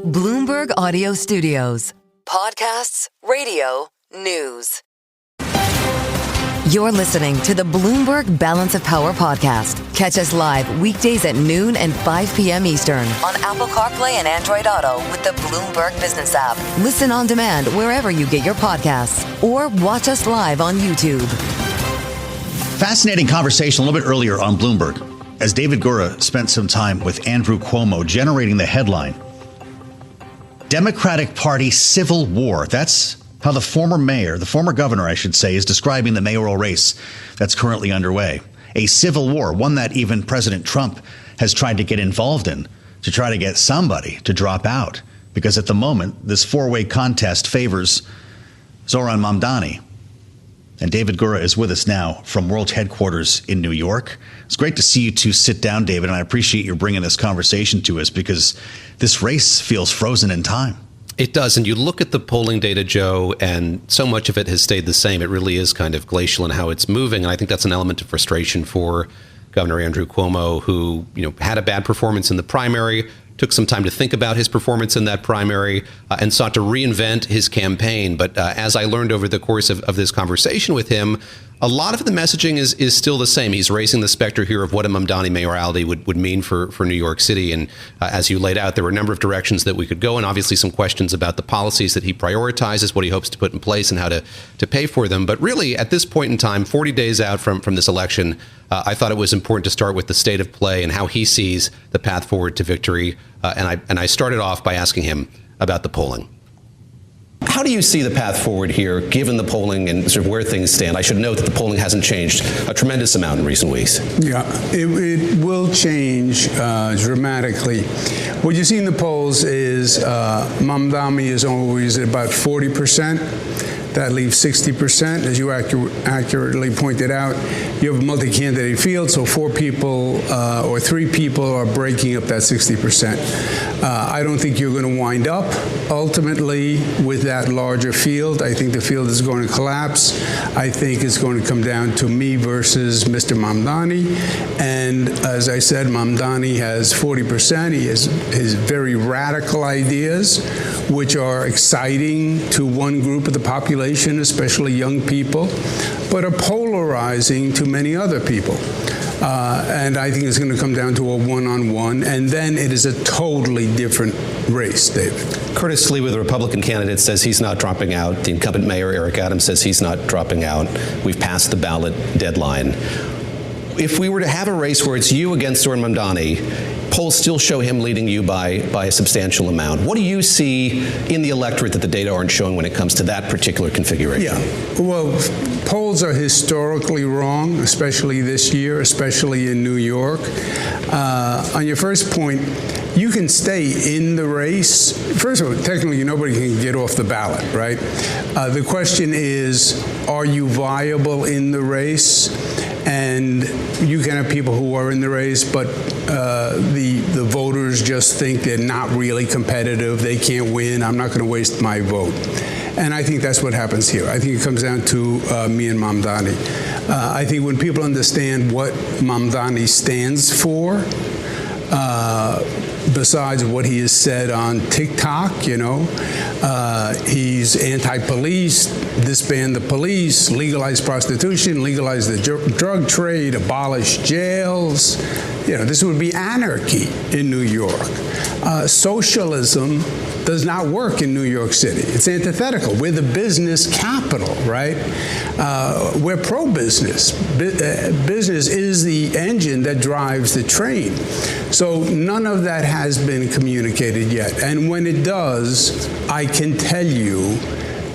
Bloomberg Audio Studios. Podcasts, radio, news. You're listening to the Bloomberg Balance of Power podcast. Catch us live weekdays at noon and 5 p.m. Eastern on Apple CarPlay and Android Auto with the Bloomberg Business app. Listen on demand wherever you get your podcasts or watch us live on YouTube. Fascinating conversation a little bit earlier on Bloomberg as David Gura spent some time with Andrew Cuomo generating the headline, Democratic Party Civil War. That's how the former governor, I should say, is describing the mayoral race that's currently underway. A civil war, one that even President Trump has tried to get involved in to try to get somebody to drop out. Because at the moment, this four-way contest favors Zohran Mamdani. And David Gura is with us now from World Headquarters in New York. It's great to see you two sit down, David, and I appreciate you bringing this conversation to us because this race feels frozen in time. It does. And you look at the polling data, Joe, and so much of it has stayed the same. It really is kind of glacial in how it's moving. And I think that's an element of frustration for Governor Andrew Cuomo, who, had a bad performance in the primary, took some time to think about his performance in that primary and sought to reinvent his campaign. But as I learned over the course of this conversation with him, a lot of the messaging is still the same. He's raising the specter here of what a Mamdani mayoralty would mean for New York City. And as you laid out, there were a number of directions that we could go, and obviously some questions about the policies that he prioritizes, what he hopes to put in place, and how to pay for them. But really, at this point in time, 40 days out from this election, I thought it was important to start with the state of play and how he sees the path forward to victory. And I started off by asking him about the polling. How do you see the path forward here, given the polling and sort of where things stand? I should note that the polling hasn't changed a tremendous amount in recent weeks. Yeah, it will change dramatically. What you see in the polls is Mamdani is always at about 40%. That leaves 60%. As you accurately pointed out, you have a multi-candidate field, so 4 people or 3 people are breaking up that 60%. I don't think you're going to wind up ultimately with that larger field. I think the field is going to collapse. I think it's going to come down to me versus Mr. Mamdani. And as I said, Mamdani has 40%. He has his very radical ideas, which are exciting to one group of the population, especially young people, but are polarizing to many other people. And I think it's going to come down to a one-on-one, and then it is a totally different race, David. Curtis Sliwa, the Republican candidate, says he's not dropping out. The incumbent mayor, Eric Adams, says he's not dropping out. We've passed the ballot deadline. If we were to have a race where it's you against Zohran Mamdani, polls still show him leading you by a substantial amount. What do you see in the electorate that the data aren't showing when it comes to that particular configuration? Yeah, well, polls are historically wrong, especially this year, especially in New York. On your first point, you can stay in the race. First of all, technically, nobody can get off the ballot, right? The question is, are you viable in the race? And you can have people who are in the race, but the voters just think they're not really competitive. They can't win. I'm not going to waste my vote. And I think that's what happens here. I think it comes down to me and Mamdani. I think when people understand what Mamdani stands for, besides what he has said on TikTok, he's anti-police, disband the police, legalize prostitution, legalize the drug trade, abolish jails. This would be anarchy in New York. Socialism does not work in New York City. It's antithetical. We're the business capital, right? We're pro-business. Business is the engine that drives the train. So none of that has been communicated yet. And when it does, I can tell you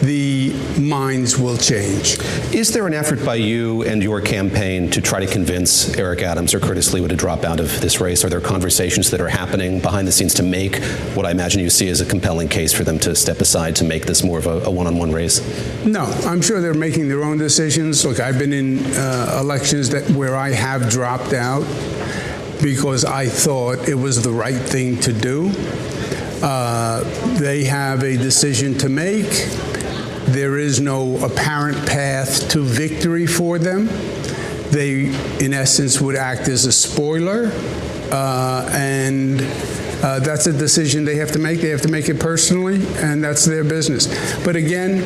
the minds will change. Is there an effort by you and your campaign to try to convince Eric Adams or Curtis Sliwa to drop out of this race? Are there conversations that are happening behind the scenes to make what I imagine you see as a compelling case for them to step aside to make this more of a one-on-one race? No, I'm sure they're making their own decisions. Look, I've been in elections where I have dropped out because I thought it was the right thing to do. They have a decision to make. There is no apparent path to victory for them. They, in essence, would act as a spoiler, and That's a decision they have to make. They have to make it personally, and that's their business. But again,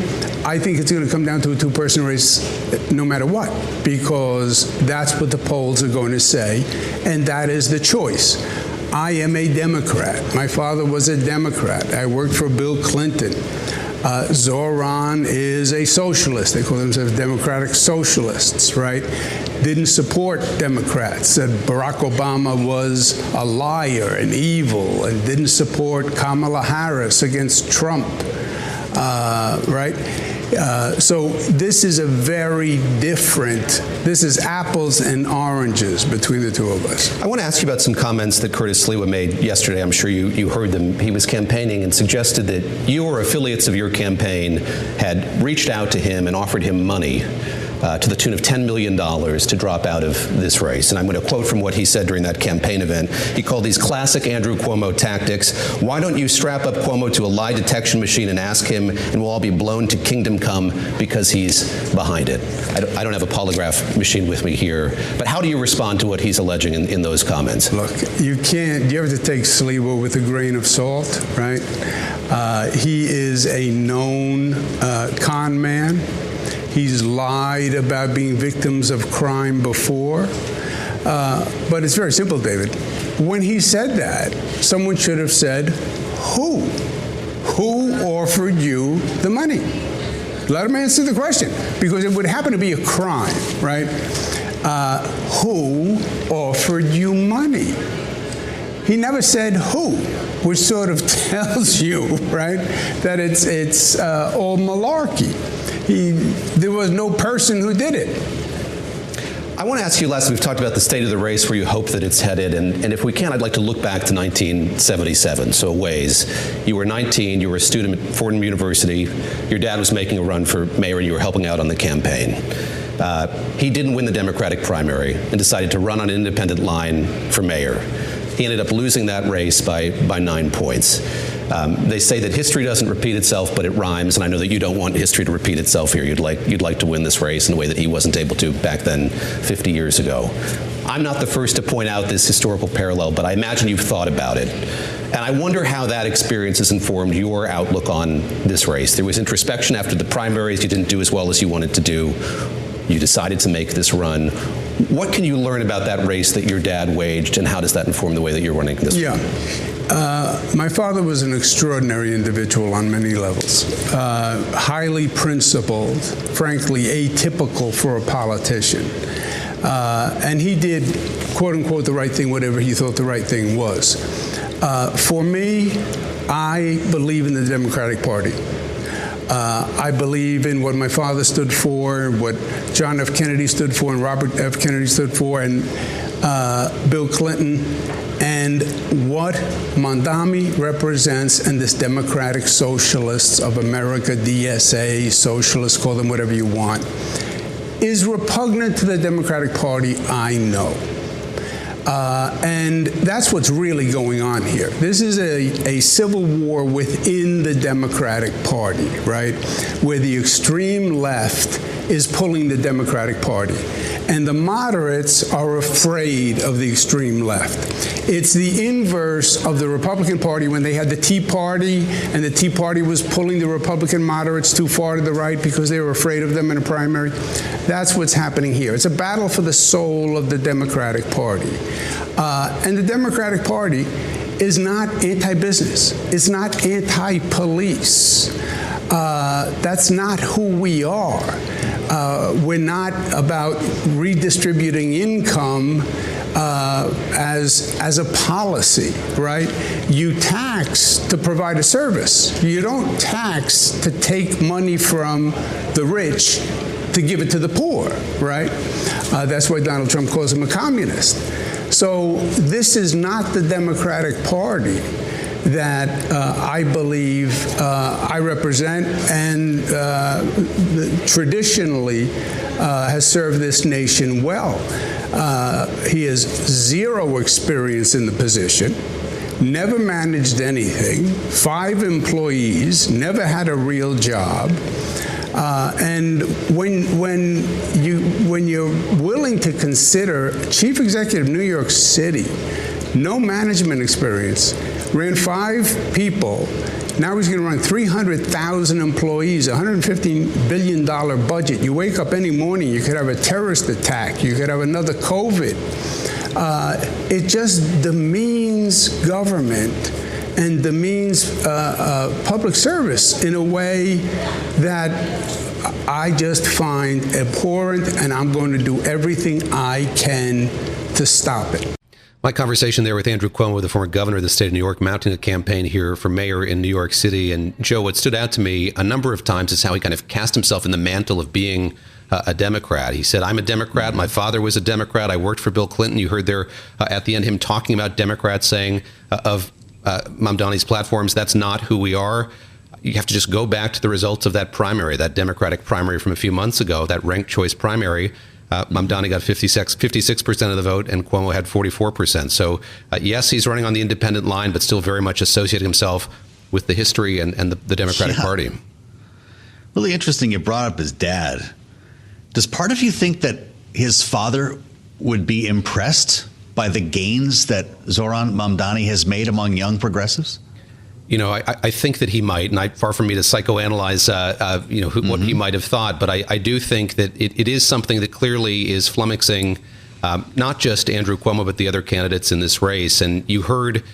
I think it's going to come down to a two-person race no matter what, because that's what the polls are going to say, and that is the choice. I am a Democrat. My father was a Democrat. I worked for Bill Clinton. Zohran is a socialist. They call themselves Democratic Socialists, right? Didn't support Democrats. Said Barack Obama was a liar and evil, and didn't support Kamala Harris against Trump, right? So this is a very different, this is apples and oranges between the two of us. I want to ask you about some comments that Curtis Sliwa made yesterday. I'm sure you heard them. He was campaigning and suggested that you or affiliates of your campaign had reached out to him and offered him money to the tune of $10 million to drop out of this race. And I'm going to quote from what he said during that campaign event. He called these classic Andrew Cuomo tactics. Why don't you strap up Cuomo to a lie detection machine and ask him, and we'll all be blown to kingdom come because he's behind it. I don't have a polygraph machine with me here, but how do you respond to what he's alleging in those comments? Look, you have to take Sliwa with a grain of salt, right? He is a known con man. He's lied about being victims of crime before. But it's very simple, David. When he said that, someone should have said, who? Who offered you the money? Let him answer the question, because it would happen to be a crime, right? Who offered you money? He never said who, which sort of tells you, right, that it's all malarkey. There was no person who did it. I want to ask you, lastly, we've talked about the state of the race, where you hope that it's headed, and if we can, I'd like to look back to 1977, so a ways. You were 19, you were a student at Fordham University, your dad was making a run for mayor, and you were helping out on the campaign. He didn't win the Democratic primary and decided to run on an independent line for mayor. He ended up losing that race by 9 points. They say that history doesn't repeat itself, but it rhymes, and I know that you don't want history to repeat itself here. You'd like to win this race in a way that he wasn't able to back then 50 years ago. I'm not the first to point out this historical parallel, but I imagine you've thought about it. And I wonder how that experience has informed your outlook on this race. There was introspection after the primaries. You didn't do as well as you wanted to do. You decided to make this run. What can you learn about that race that your dad waged, and how does that inform the way that you're running this? Yeah. My father was an extraordinary individual on many levels. Highly principled, frankly atypical for a politician. And he did, quote unquote, the right thing, whatever he thought the right thing was. For me, I believe in the Democratic Party. I believe in what my father stood for, what John F. Kennedy stood for, and Robert F. Kennedy stood for, and Bill Clinton, and what Mamdani represents, and this Democratic Socialists of America, DSA, socialists, call them whatever you want, is repugnant to the Democratic Party, I know. And that's what's really going on here. This is a civil war within the Democratic Party, right, where the extreme left is pulling the Democratic Party. And the moderates are afraid of the extreme left. It's the inverse of the Republican Party when they had the Tea Party, and the Tea Party was pulling the Republican moderates too far to the right because they were afraid of them in a primary. That's what's happening here. It's a battle for the soul of the Democratic Party. And the Democratic Party is not anti-business. It's not anti-police. That's not who we are. We're not about redistributing income as a policy, right? You tax to provide a service. You don't tax to take money from the rich to give it to the poor, right? That's why Donald Trump calls him a communist. So this is not the Democratic Party that I believe I represent, and traditionally has served this nation well. He has zero experience in the position, never managed anything, 5 employees, never had a real job. And when you're willing to consider chief executive of New York City no management experience, ran 5 people. Now he's going to run 300,000 employees, $115 billion budget. You wake up any morning, you could have a terrorist attack, you could have another COVID. It just demeans government and demeans public service in a way that I just find abhorrent, and I'm going to do everything I can to stop it. My conversation there with Andrew Cuomo, the former governor of the state of New York, mounting a campaign here for mayor in New York City. And Joe, what stood out to me a number of times is how he kind of cast himself in the mantle of being a Democrat. He said, I'm a Democrat. My father was a Democrat. I worked for Bill Clinton. You heard there at the end him talking about Democrats saying of Mamdani's platforms, that's not who we are. You have to just go back to the results of that primary, that Democratic primary from a few months ago, that ranked choice primary. Mamdani got 56% of the vote, and Cuomo had 44%. So, yes, he's running on the independent line, but still very much associating himself with the history and the Democratic Party. Really interesting you brought up his dad. Does part of you think that his father would be impressed by the gains that Zohran Mamdani has made among young progressives? You know, I think that he might, and far from me to psychoanalyze, what he might have thought, but I do think that it is something that clearly is flummoxing not just Andrew Cuomo, but the other candidates in this race. And you heard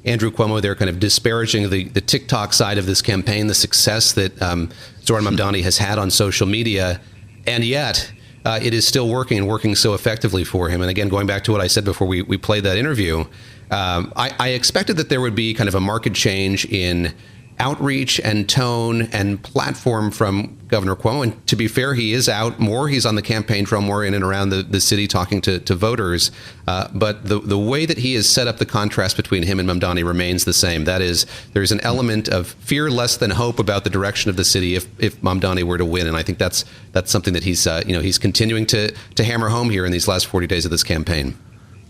Andrew Cuomo there kind of disparaging the TikTok side of this campaign, the success that Zohran Mamdani has had on social media, and yet it is still working and working so effectively for him. And again, going back to what I said before we played that interview, I expected that there would be kind of a marked change in outreach and tone and platform from Governor Cuomo. And to be fair, he is out more. He's on the campaign trail more in and around the city talking to voters. But the way that he has set up the contrast between him and Mamdani remains the same. That is, there's an element of fear less than hope about the direction of the city if Mamdani were to win. And I think that's something that he's continuing to hammer home here in these last 40 days of this campaign.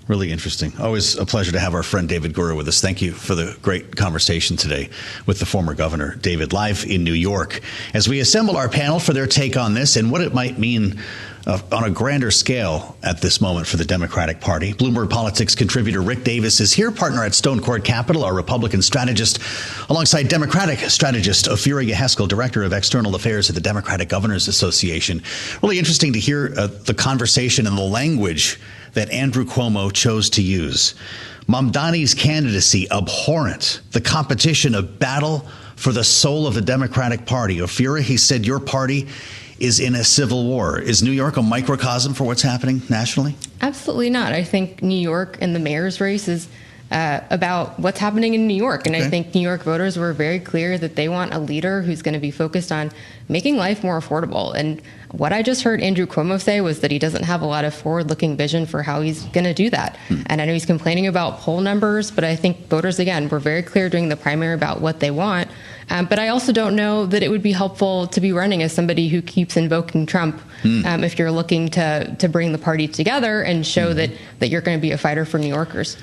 Really interesting. Always a pleasure to have our friend David Gura with us. Thank you for the great conversation today with the former governor, David, live in New York. As we assemble our panel for their take on this and what it might mean on a grander scale at this moment for the Democratic Party, Bloomberg Politics contributor Rick Davis is here, partner at Stone Court Capital, our Republican strategist, alongside Democratic strategist Ophira Yeheskel, director of external affairs at the Democratic Governors Association. Really interesting to hear the conversation and the language that Andrew Cuomo chose to use. Mamdani's candidacy abhorrent, the competition, a battle for the soul of the Democratic Party. Ophira, he said your party is in a civil war. Is New York a microcosm for what's happening nationally? Absolutely not. I think New York and the mayor's race is about what's happening in New York. And I think New York voters were very clear that they want a leader who's going to be focused on making life more affordable. And what I just heard Andrew Cuomo say was that he doesn't have a lot of forward-looking vision for how he's going to do that. And I know he's complaining about poll numbers, but I think voters, again, were very clear during the primary about what they want. But I also don't know that it would be helpful to be running as somebody who keeps invoking Trump if you're looking to bring the party together and show that you're going to be a fighter for New Yorkers.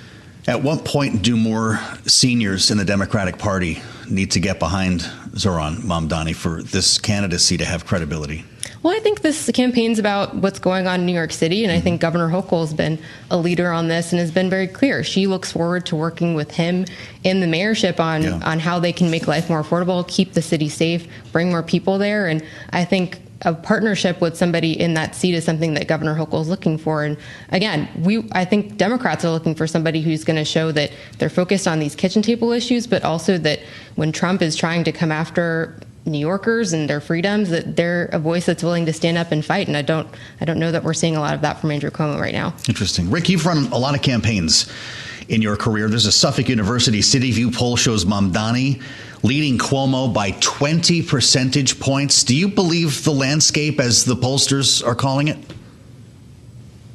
At what point do more seniors in the Democratic Party need to get behind Zohran Mamdani for this candidacy to have credibility? Well, I think this campaign's about what's going on in New York City, and I think Governor Hochul has been a leader on this and has been very clear. She looks forward to working with him in the mayorship on how they can make life more affordable, keep the city safe, bring more people there. And I think a partnership with somebody in that seat is something that Governor Hochul is looking for. And again, I think Democrats are looking for somebody who's going to show that they're focused on these kitchen table issues, but also that when Trump is trying to come after New Yorkers and their freedoms, that they're a voice that's willing to stand up and fight. And I don't know that we're seeing a lot of that from Andrew Cuomo right now. Interesting. Rick, you've run a lot of campaigns in your career. There's a Suffolk University City View poll shows Mamdani leading Cuomo by 20 percentage points. Do you believe the landscape as the pollsters are calling it?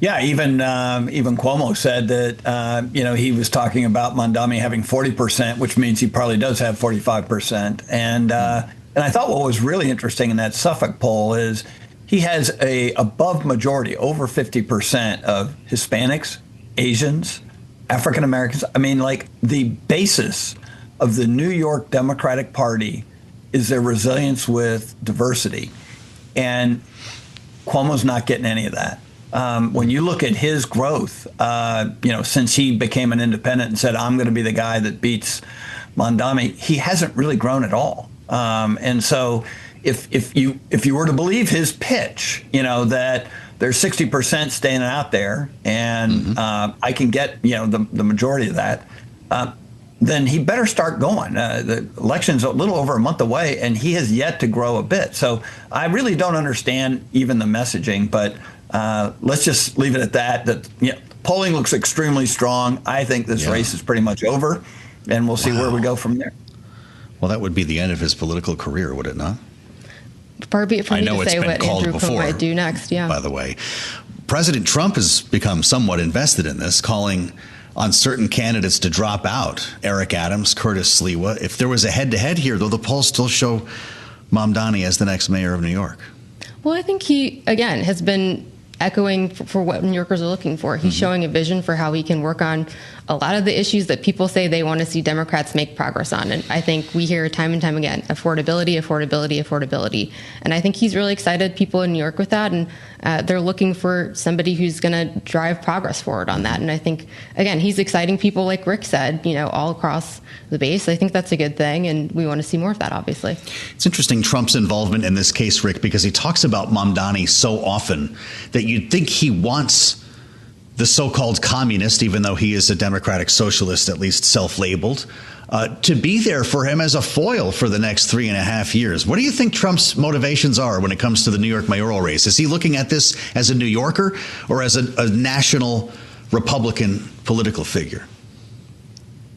Yeah, even Cuomo said that, he was talking about Mamdani having 40%, which means he probably does have 45%. And I thought what was really interesting in that Suffolk poll is he has a above majority, over 50% of Hispanics, Asians, African Americans. I mean, like, the basis of the New York Democratic Party is their resilience with diversity. And Cuomo's not getting any of that. when you look at his growth, since he became an independent and said, I'm going to be the guy that beats Mamdani, he hasn't really grown at all. And so if you were to believe his pitch, that there's 60% staying out there and I can get, the majority of that, then he better start going. The election's a little over a month away, and he has yet to grow a bit. So I really don't understand even the messaging, but let's just leave it at that. Polling looks extremely strong. I think this race is pretty much over, and we'll see where we go from there. Well, that would be the end of his political career, would it not? Far be it from me to say what Andrew Cuomo might do next, By the way, President Trump has become somewhat invested in this, calling on certain candidates to drop out. Eric Adams, Curtis Sliwa. If there was a head-to-head here, though, the polls still show Mamdani as the next mayor of New York. Well, I think he, again, has been echoing for what New Yorkers are looking for. He's showing a vision for how he can work on a lot of the issues that people say they want to see Democrats make progress on. And I think we hear time and time again, affordability, affordability, affordability. And I think he's really excited people in New York with that. And they're looking for somebody who's going to drive progress forward on that. And I think, again, he's exciting people, like Rick said, all across the base. I think that's a good thing. And we want to see more of that, obviously. It's interesting, Trump's involvement in this case, Rick, because he talks about Mamdani so often that you'd think he wants the so-called communist, even though he is a democratic socialist, at least self-labeled, to be there for him as a foil for the next 3.5 years. What do you think Trump's motivations are when it comes to the New York mayoral race? Is he looking at this as a New Yorker or as a national Republican political figure?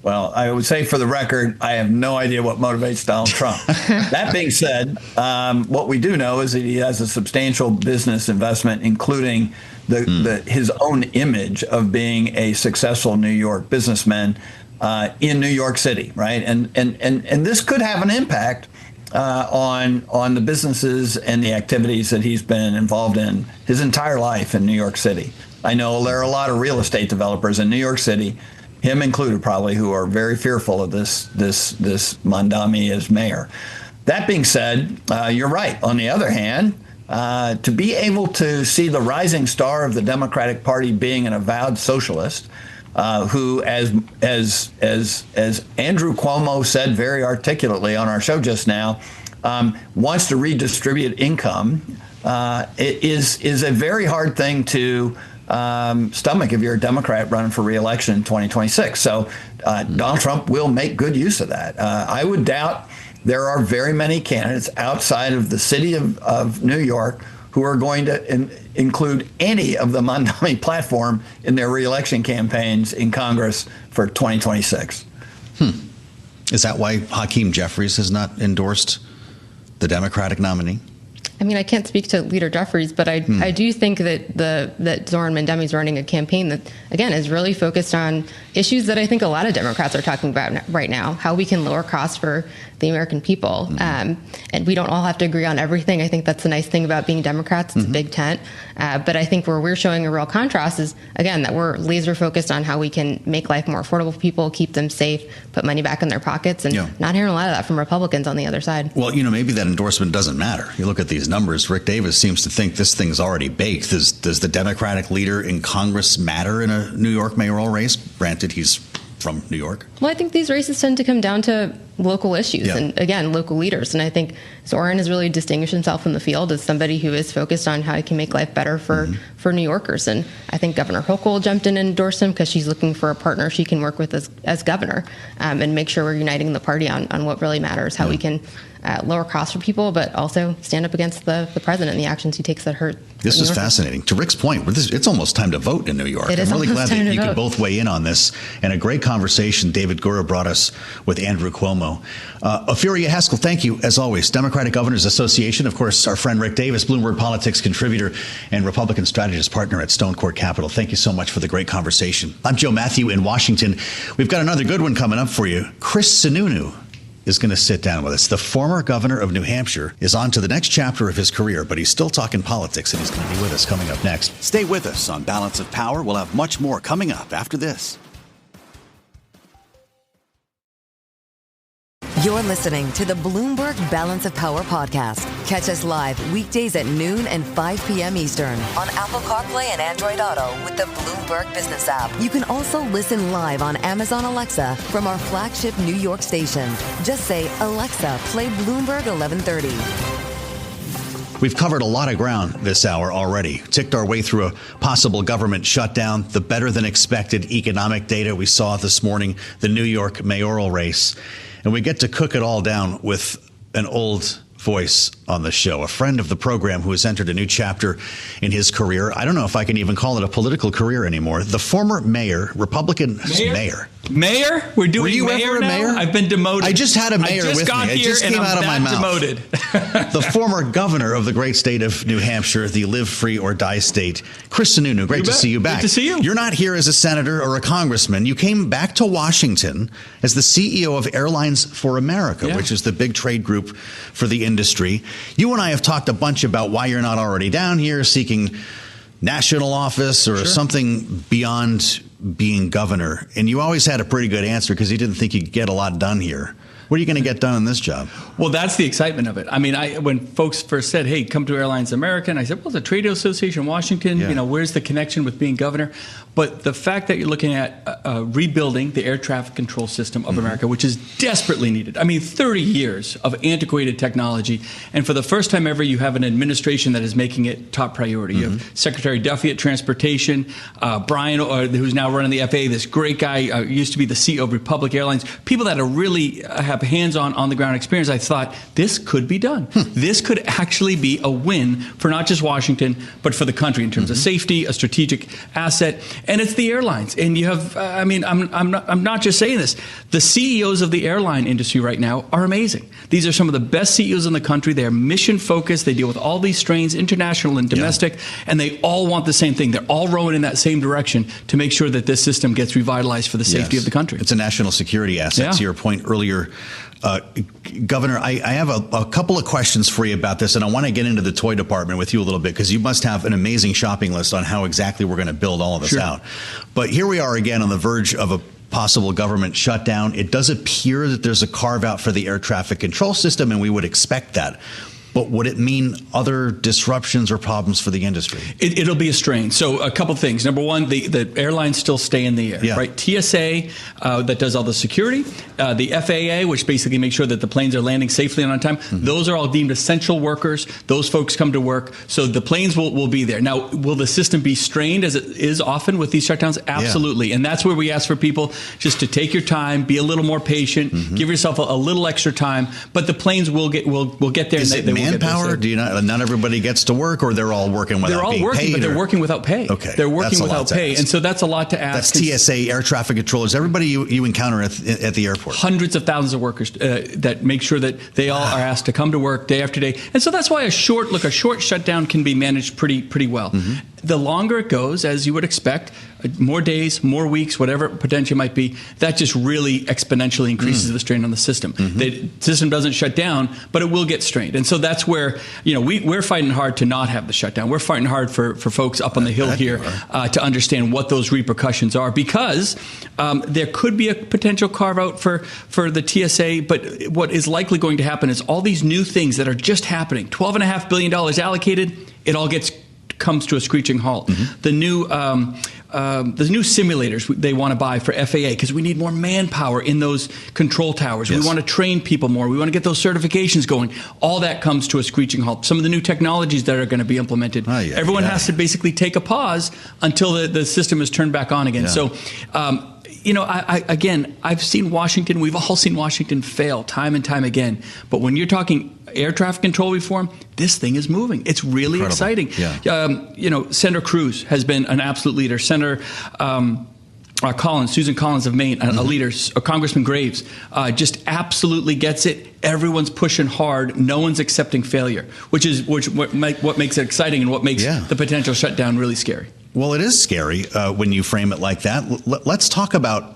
Well, I would say for the record, I have no idea what motivates Donald Trump. That being said, what we do know is that he has a substantial business investment, including his own image of being a successful New York businessman in New York City, right? And this could have an impact on the businesses and the activities that he's been involved in his entire life in New York City. I know there are a lot of real estate developers in New York City, him included probably, who are very fearful of this Mamdani as mayor. That being said, you're right. On the other hand, to be able to see the rising star of the Democratic Party being an avowed socialist, who, as Andrew Cuomo said very articulately on our show just now, wants to redistribute income, it is a very hard thing to stomach if you're a Democrat running for re-election in 2026. So Donald Trump will make good use of that. I would doubt there are very many candidates outside of the city of New York who are going to include any of the Mamdani platform in their re-election campaigns in Congress for 2026. Is that why Hakeem Jeffries has not endorsed the Democratic nominee? I mean, I can't speak to Leader Jeffries, but I do think that Zohran Mamdani is running a campaign that, again, is really focused on issues that I think a lot of Democrats are talking about right now, how we can lower costs for the American people. And we don't all have to agree on everything. I think that's the nice thing about being Democrats. It's a big tent. But I think where we're showing a real contrast is, again, that we're laser focused on how we can make life more affordable for people, keep them safe, put money back in their pockets, and not hearing a lot of that from Republicans on the other side. Well, maybe that endorsement doesn't matter. You look at these numbers. Rick Davis seems to think this thing's already baked. Does the Democratic leader in Congress matter in a New York mayoral race? Granted, he's from New York. Well, I think these races tend to come down to local issues and, again, local leaders. And I think Zohran has really distinguished himself in the field as somebody who is focused on how he can make life better for New Yorkers. And I think Governor Hochul jumped in and endorsed him because she's looking for a partner she can work with as governor and make sure we're uniting the party on what really matters, how we can lower costs for people, but also stand up against the president and the actions he takes that hurt. This was fascinating. To Rick's point, it's almost time to vote in New York. I'm really glad that you could both weigh in on this. And a great conversation David Gura brought us with Andrew Cuomo. Ophelia Haskell, thank you, as always. Democratic Governors Association, of course, our friend Rick Davis, Bloomberg Politics contributor and Republican strategist partner at Stone Court Capital. Thank you so much for the great conversation. I'm Joe Mathieu in Washington. We've got another good one coming up for you. Chris Sununu is going to sit down with us. The former governor of New Hampshire is on to the next chapter of his career, but he's still talking politics, and he's going to be with us coming up next. Stay with us on Balance of Power. We'll have much more coming up after this. You're listening to the Bloomberg Balance of Power podcast. Catch us live weekdays at noon and 5 p.m. Eastern on Apple CarPlay and Android Auto with the Bloomberg Business app. You can also listen live on Amazon Alexa from our flagship New York station. Just say, Alexa, play Bloomberg 1130. We've covered a lot of ground this hour already. Ticked our way through a possible government shutdown, the better than expected economic data we saw this morning, the New York mayoral race. And we get to cook it all down with an old voice on the show, a friend of the program who has entered a new chapter in his career. I don't know if I can even call it a political career anymore. The former mayor, Republican mayor. Mayor? We're doing Were you mayor ever a now? mayor? I've been demoted. I just had a mayor with me. It just came out of my mouth. Demoted. The former governor of the great state of New Hampshire, the live free or die state, Curtis Sununu. Great to see you back. Good to see you. You're not here as a senator or a congressman. You came back to Washington as the CEO of Airlines for America, which is the big trade group for the industry. You and I have talked a bunch about why you're not already down here seeking national office or something beyond being governor. And you always had a pretty good answer because you didn't think you could get a lot done here. What are you going to get done in this job? Well, that's the excitement of it. I mean, when folks first said, hey, come to Airlines America, and I said, well, it's a trade association in Washington. Yeah. You know, where's the connection with being governor? But the fact that you're looking at rebuilding the air traffic control system of America, which is desperately needed. I mean, 30 years of antiquated technology. And for the first time ever, you have an administration that is making it top priority. You have Secretary Duffy at Transportation, Brian, who's now running the FAA, this great guy, used to be the CEO of Republic Airlines, people that are really have hands-on, on-the-ground experience. I thought this could be done. This could actually be a win for not just Washington, but for the country in terms of safety, a strategic asset. And it's the airlines. And you have, I mean, I'm not just saying this. The CEOs of the airline industry right now are amazing. These are some of the best CEOs in the country. They're mission-focused. They deal with all these strains, international and domestic, and they all want the same thing. They're all rowing in that same direction to make sure that this system gets revitalized for the safety of the country. It's a national security asset, to your point earlier. Governor, I have a couple of questions for you about this, and I want to get into the toy department with you a little bit because you must have an amazing shopping list on how exactly we're going to build all of this out. But here we are again on the verge of a possible government shutdown. It does appear that there's a carve out for the air traffic control system, and we would expect that. But would it mean other disruptions or problems for the industry? It'll be a strain. So a couple things. Number one, the airlines still stay in the air, right? TSA, that does all the security. The FAA, which basically makes sure that the planes are landing safely and on time. Those are all deemed essential workers. Those folks come to work. So the planes will be there. Now, will the system be strained as it is often with these shutdowns? Absolutely. And that's where we ask for people just to take your time, be a little more patient, give yourself a little extra time. But the planes will get there. Is and it manpower? Do you not everybody gets to work, or they're all working without being paid? They're all working, but they're working without pay. Okay, they're working without pay, and so that's a lot to ask. That's TSA, air traffic controllers, everybody you encounter at the airport. Hundreds of thousands of workers that make sure that they all are asked to come to work day after day, and so that's why a short shutdown can be managed pretty well. The longer it goes, as you would expect, more days, more weeks, whatever potential might be, that just really exponentially increases the strain on the system. The system doesn't shut down, but it will get strained. And so that's where, we're fighting hard to not have the shutdown. We're fighting hard for folks up on the Hill here to understand what those repercussions are, because there could be a potential carve out for the TSA. But what is likely going to happen is all these new things that are just happening, $12.5 billion allocated, it all comes to a screeching halt. The new simulators they want to buy for FAA because we need more manpower in those control towers. We want to train people more. We want to get those certifications going. All that comes to a screeching halt. Some of the new technologies that are going to be implemented, everyone has to basically take a pause until the system is turned back on again. So, I've seen Washington. We've all seen Washington fail time and time again. But when you're talking air traffic control reform, this thing is moving. It's really exciting. Senator Cruz has been an absolute leader. Senator Susan Collins of Maine, a leader. Congressman Graves just absolutely gets it. Everyone's pushing hard. No one's accepting failure, what makes it exciting and what makes the potential shutdown really scary. Well, it is scary when you frame it like that. Let's talk about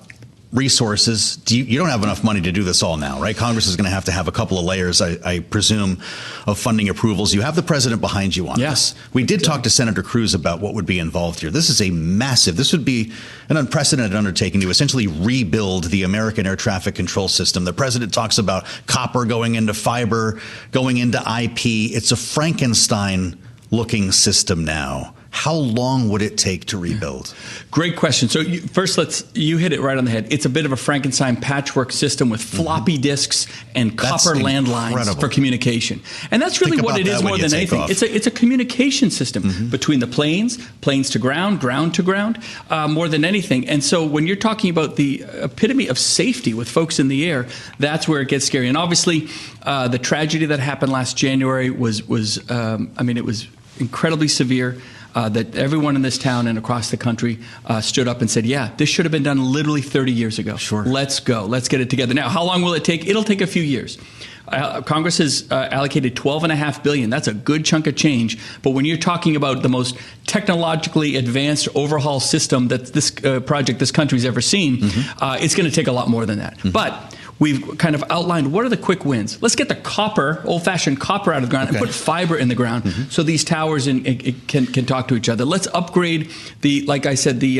resources. You don't have enough money to do this all now, right? Congress is going to have a couple of layers, I presume, of funding approvals. You have the president behind you on this. We did talk to Senator Cruz about what would be involved here. This would be an unprecedented undertaking to essentially rebuild the American air traffic control system. The president talks about copper going into fiber, going into IP. It's a Frankenstein-looking system now. How long would it take to rebuild? Great question. So you hit it right on the head. It's a bit of a Frankenstein patchwork system with floppy disks and copper landlines for communication. And that's really what it is more than anything. It's a communication system between the planes to ground to ground, more than anything. And so when you're talking about the epitome of safety with folks in the air, that's where it gets scary. And obviously, the tragedy that happened last January was it was incredibly severe. That everyone in this town and across the country stood up and said, yeah, this should have been done literally 30 years ago. Sure. Let's go. Let's get it together. Now, how long will it take? It'll take a few years. Congress has allocated $12.5 billion. That's a good chunk of change. But when you're talking about the most technologically advanced overhaul system that this project this country's ever seen, it's going to take a lot more than that. But we've kind of outlined what are the quick wins. Let's get the copper, old-fashioned copper, out of the ground and put fiber in the ground so these towers can talk to each other. Let's upgrade like I said, the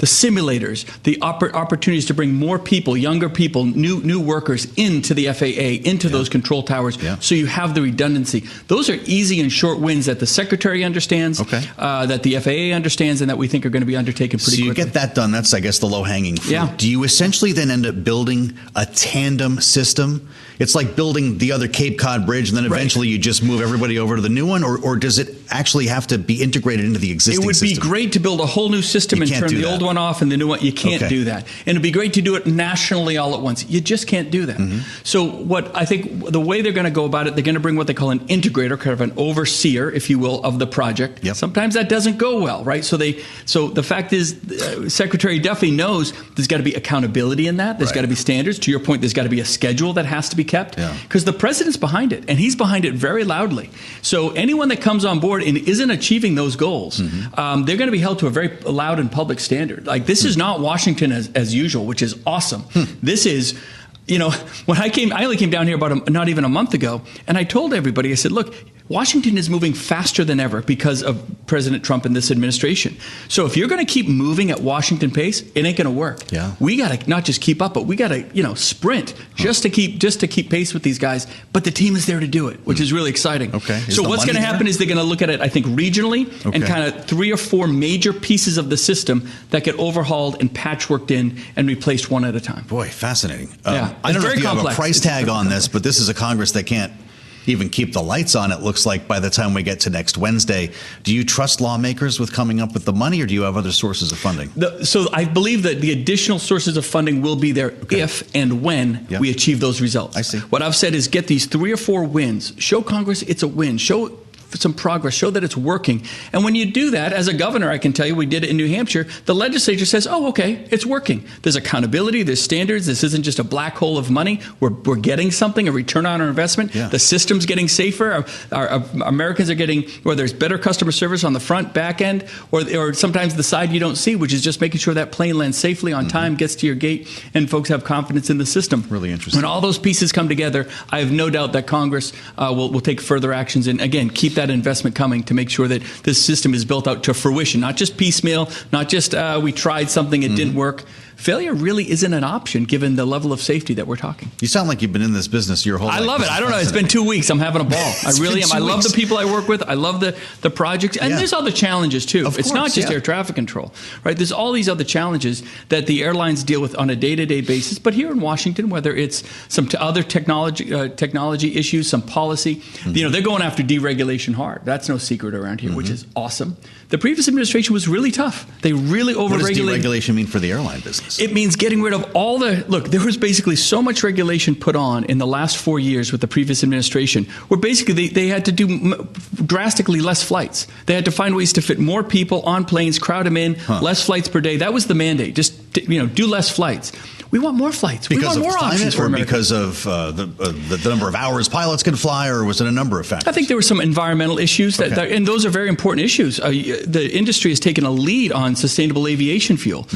simulators, the opportunities to bring more people, younger people, new workers into the FAA, into those control towers, so you have the redundancy. Those are easy and short wins that the Secretary understands, that the FAA understands, and that we think are going to be undertaken pretty quickly. So you get that done. That's, I guess, the low-hanging fruit. Yeah. Do you essentially then end up building a tandem system? It's like building the other Cape Cod Bridge, and then eventually you just move everybody over to the new one, or does it actually have to be integrated into the existing system? It would be great to build a whole new system and turn the old one off and the new one. You can't do that. And it'd be great to do it nationally all at once. You just can't do that. So what I think the way they're going to go about it, they're going to bring what they call an integrator, kind of an overseer, if you will, of the project. Sometimes that doesn't go well, right? So the fact is, Secretary definitely knows there's got to be accountability in that. There's got to be standards. To your point, there's got to be a schedule that has to be kept, because the president's behind it, and he's behind it very loudly. So anyone that comes on board and isn't achieving those goals, they're going to be held to a very loud and public standard. Like, this is not Washington as usual, which is awesome. This is, when I only came down here about not even a month ago, and I told everybody, I said, look, Washington is moving faster than ever because of President Trump and this administration. So if you're going to keep moving at Washington pace, it ain't going to work. We got to not just keep up, but we got to, sprint just to keep pace with these guys. But the team is there to do it, which is really exciting. So what's going to happen is they're going to look at it, I think, regionally, and kind of 3 or 4 major pieces of the system that get overhauled and patchworked in and replaced one at a time. Boy, fascinating. I don't know if you have a price tag on this, but this is a Congress that can't even keep the lights on, it looks like, by the time we get to next Wednesday. Do you trust lawmakers with coming up with the money, or do you have other sources of funding? So I believe that the additional sources of funding will be there if and when we achieve those results. I see. What I've said is get these 3 or 4 wins. Show Congress it's a win. Show some progress, show that it's working. And when you do that, as a governor, I can tell you, we did it in New Hampshire, the legislature says, oh, okay, it's working. There's accountability, there's standards. This isn't just a black hole of money. We're getting something, a return on our investment. The system's getting safer. Our Americans are getting, where there's better customer service on the front, back end, or sometimes the side you don't see, which is just making sure that plane lands safely on time, gets to your gate, and folks have confidence in the system. Really interesting. When all those pieces come together, I have no doubt that Congress will take further actions and, again, keep that investment coming to make sure that this system is built out to fruition, not just piecemeal, not just we tried something, it didn't work. Failure really isn't an option given the level of safety that we're talking. You sound like you've been in this business your whole life. I love it. I don't know. It's been 2 weeks. I'm having a ball. I really am. I love the people I work with. I love the projects. And there's other challenges, too. It's not just air traffic control, right? There's all these other challenges that the airlines deal with on a day-to-day basis. But here in Washington, whether it's some other technology issues, some policy, they're going after deregulation hard. That's no secret around here, which is awesome. The previous administration was really tough. They really overregulated. What does deregulation mean for the airline business? It means getting rid of all look, there was basically so much regulation put on in the last 4 years with the previous administration, where basically they had to do drastically less flights. They had to find ways to fit more people on planes, crowd them in, less flights per day. That was the mandate. Just, do less flights. We want more flights. We want more options for America. Because of the number of hours pilots can fly, or was it a number of factors? I think there were some environmental issues, and those are very important issues. The industry has taken a lead on sustainable aviation fuel.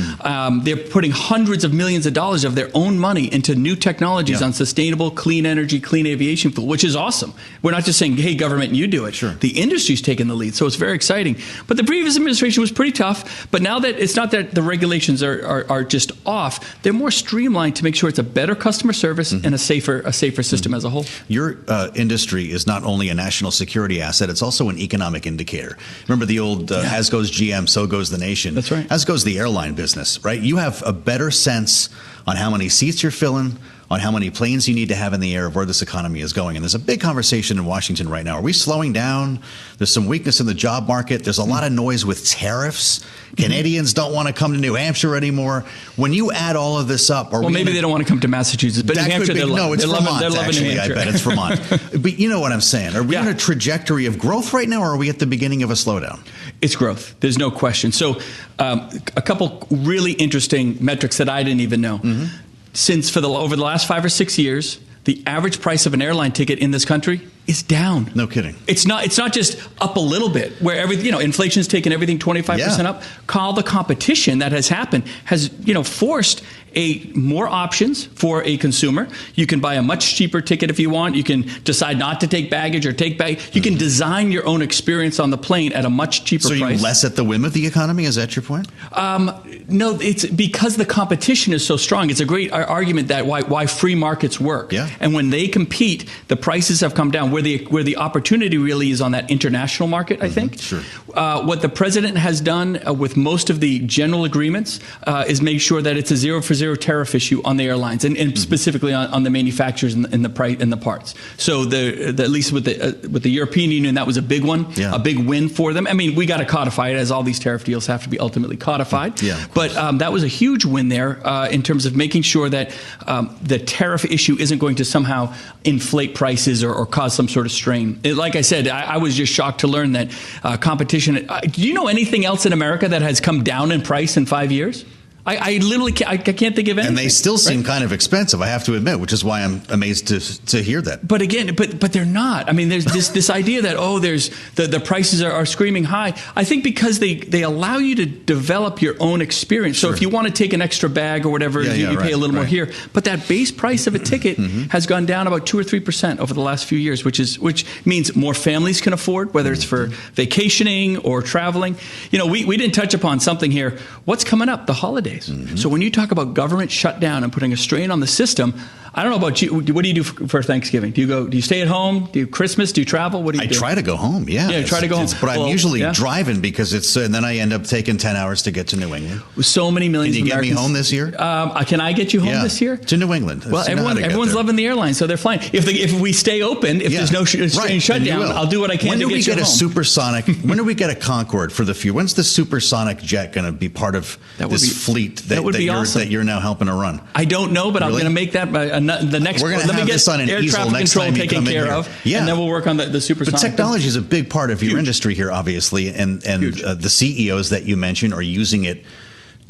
They're putting hundreds of millions of dollars of their own money into new technologies on sustainable, clean energy, clean aviation fuel, which is awesome. We're not just saying, hey, government, you do it. Sure. The industry's taken the lead, so it's very exciting. But the previous administration was pretty tough, but now that it's not that the regulations are just off, they're more streamlined to make sure it's a better customer service and a safer system as a whole. Your industry is not only a national security asset, it's also an economic indicator. Remember the old as goes GM, so goes the nation. That's right. As goes the airline business, right? You have a better sense on how many seats you're filling, on how many planes you need to have in the air, of where this economy is going. And there's a big conversation in Washington right now. Are we slowing down? There's some weakness in the job market. There's a lot of noise with tariffs. Canadians don't want to come to New Hampshire anymore. When you add all of this up, maybe they don't want to come to Massachusetts, but New Hampshire, it's Vermont, actually, I bet it's Vermont. But you know what I'm saying. Are we on a trajectory of growth right now, or are we at the beginning of a slowdown? It's growth. There's no question. So a couple really interesting metrics that I didn't even know. Since over the last 5 or 6 years, the average price of an airline ticket in this country is down. No kidding. It's not just up a little bit, where inflation's taken everything 25% up. All the competition that has happened has forced more options for a consumer. You can buy a much cheaper ticket if you want. You can decide not to take baggage or take baggage. You can design your own experience on the plane at a much cheaper price. So you're less at the whim of the economy? Is that your point? No, it's because the competition is so strong. It's a great argument that why free markets work. Yeah. And when they compete, the prices have come down. Where the opportunity really is on that international market, I think. Sure. What the president has done with most of the general agreements is make sure that it's a zero for zero tariff issue on the airlines, and specifically on the manufacturers and the price and the parts. So at least with the European Union, that was a big one, a big win for them. I mean, we got to codify it, as all these tariff deals have to be ultimately codified. But that was a huge win there in terms of making sure that the tariff issue isn't going to somehow inflate prices or cause some sort of strain. Like I said, I was just shocked to learn that competition. Do you know anything else in America that has come down in price in 5 years? I literally can't think of anything. And they still seem kind of expensive, I have to admit, which is why I'm amazed to hear that. But again, but they're not. I mean, there's this idea that there's the prices are screaming high. I think because they allow you to develop your own experience. So if you want to take an extra bag or whatever, you pay a little more here. But that base price of a ticket has gone down about 2 or 3% over the last few years, which means more families can afford, whether it's for vacationing or traveling. We didn't touch upon something here. What's coming up? The holidays. So when you talk about government shutdown and putting a strain on the system, I don't know about you. What do you do for Thanksgiving? Do you stay at home? Do you Christmas? Do you travel? What do you do? I try to go home. Try to go home. But I'm usually driving because and then I end up taking 10 hours to get to New England. So many millions of Americans. Can you get me home this year? Can I get you home this year? To New England. Well, everyone's loving the airline, so they're flying. If we stay open, if there's no strain shutdown, I'll do what I can to get you home. When do we get a supersonic? When do we get a Concorde for the future? When's the supersonic jet going to be part of this fleet that you're now helping to run? I don't know, but I'm going to make that the next. Let me get air traffic control taken care of, and then we'll work on the supersonic. But technology is a big part of your industry here, obviously, and the CEOs that you mentioned are using it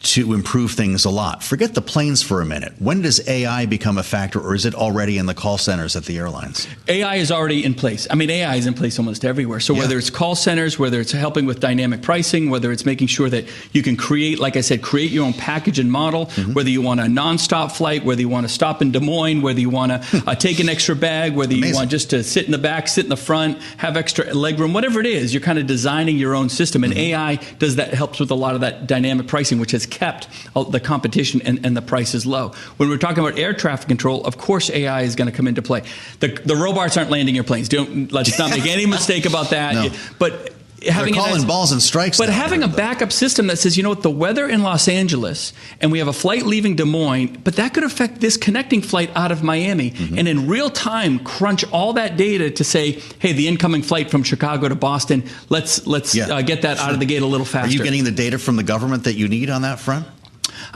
to improve things a lot. Forget the planes for a minute. When does AI become a factor, or is it already in the call centers at the airlines? AI is already in place. I mean, AI is in place almost everywhere. So whether it's call centers, whether it's helping with dynamic pricing, whether it's making sure that you can create your own package and model, whether you want a nonstop flight, whether you want to stop in Des Moines, whether you want to take an extra bag, whether you want just to sit in the back, sit in the front, have extra legroom, whatever it is, you're kind of designing your own system. And AI does that, helps with a lot of that dynamic pricing, which has kept the competition and the prices low. When we're talking about air traffic control, of course AI is going to come into play. The robots aren't landing your planes. Let's not make any mistake about that. No. But they're calling balls and strikes. But having a backup system that says, the weather in Los Angeles, and we have a flight leaving Des Moines, but that could affect this connecting flight out of Miami, and in real time crunch all that data to say, hey, the incoming flight from Chicago to Boston, let's get that out of the gate a little faster. Are you getting the data from the government that you need on that front?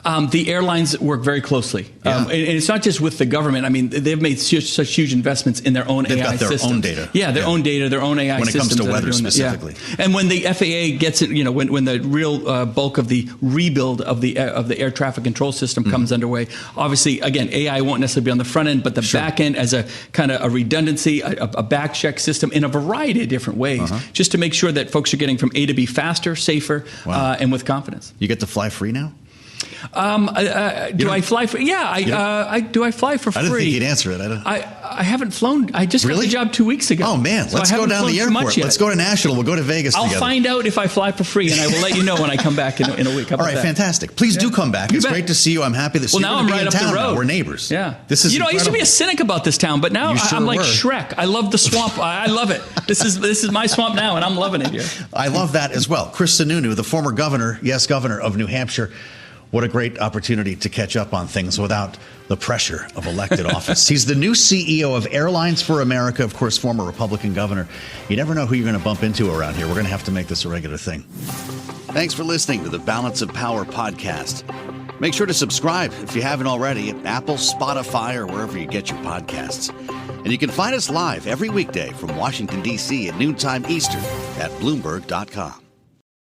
The airlines work very closely. And it's not just with the government. I mean, they've made such huge investments in their own AI systems. They've got their own data. Yeah, their own data, their own AI systems. When it comes to weather specifically. Yeah. And when the FAA gets it, when the real bulk of the rebuild of the air traffic control system comes underway, obviously, again, AI won't necessarily be on the front end, but the back end as a kind of a redundancy, a back check system in a variety of different ways, just to make sure that folks are getting from A to B faster, safer, and with confidence. You get to fly free now? Do I fly for? Yeah, do I fly for free? I didn't think you'd answer it. I haven't flown. I just got the job 2 weeks ago. Oh man, let's go down to the airport. Let's go to Nashville. We'll go to Vegas together. I'll find out if I fly for free, and I will let you know when I come back in a week. All right, fantastic. Please do come back. It's great to see you. I'm happy that now I'm right up the road. We're neighbors. Yeah, this is. I used to be a cynic about this town, but now I'm like Shrek. I love the swamp. I love it. This is my swamp now, and I'm loving it here. I love that as well. Chris Sununu, the former governor of New Hampshire. What a great opportunity to catch up on things without the pressure of elected office. He's the new CEO of Airlines for America, of course, former Republican governor. You never know who you're going to bump into around here. We're going to have to make this a regular thing. Thanks for listening to the Balance of Power podcast. Make sure to subscribe if you haven't already at Apple, Spotify, or wherever you get your podcasts. And you can find us live every weekday from Washington, D.C. at noontime Eastern at Bloomberg.com.